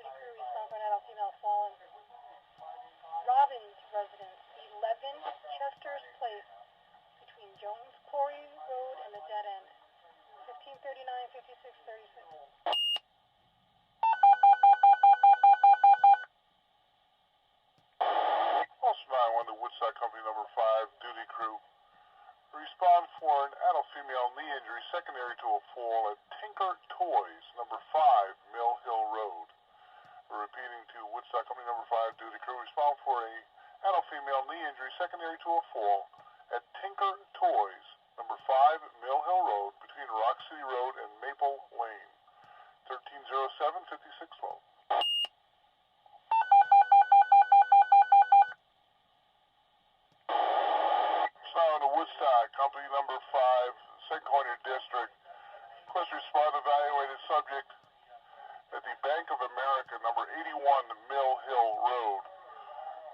duty crew respond for an adult female fallen. Robbins residence, 11 Chester's Place, between Jones Quarry Road and the dead end. 1539, 5636. Also 911 to Woodstock Company number 5, duty crew. Respond for an adult female knee injury secondary to a fall at Tinker Toys, number 5, Mill Hill Road. We're repeating to Woodstock Company number 5, duty crew. Respond for a adult female knee injury secondary to a fall at Tinker Toys, number 5, Mill Hill Road, between Rock City Road and Maple Lane. 1307, 5612. Now to Woodstock Company number 5, St. Clair District. Request respond evaluated subject at the Bank of America, number 81 Mill Hill Road.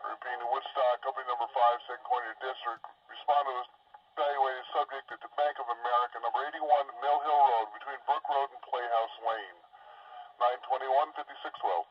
Repeating to Woodstock Company number 5, St. Clair District. Respond to evaluated subject at the Bank of America, number 81 Mill Hill Road, between Brook Road and Playhouse Lane. 921, 5612.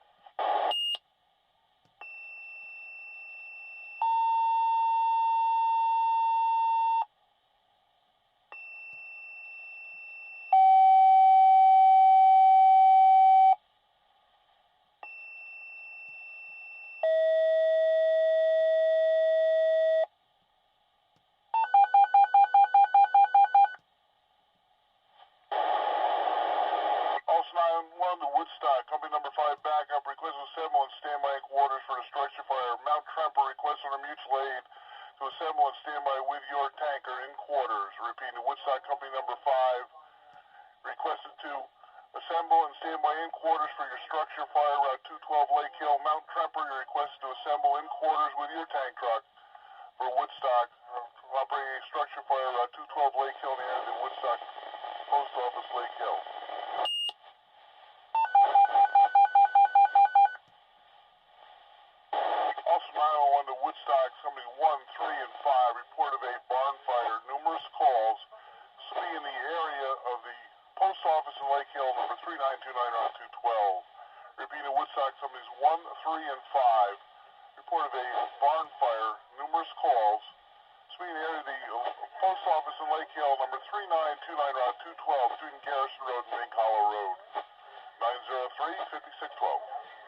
Woodstock Company number 5, backup. Request to assemble and standby in quarters for the structure fire. Mount Tremper request on a mutual aid to assemble and standby with your tanker in quarters. Repeating to Woodstock Company number 5, requested to assemble and standby in quarters for your structure fire. Route 212 Lake Hill. Mount Tremper, you're requested to assemble in quarters with your tank truck for Woodstock. Operating a structure fire. Route 212 Lake Hill near the Woodstock Post Office, Lake Hill. Also 911 to Woodstock, Company 1, 3, and 5, report of a barn fire. Numerous calls. This will be in the area of the Post Office in Lake Hill, number 3929 Route 212. Repeating Woodstock, Companies 1, 3, and 5, report of a barn fire. Numerous calls. This will be in the area of the Post Office in Lake Hill, number 3929 Route 212, between Garrison Road and Mink Hollow Road. 903-5612.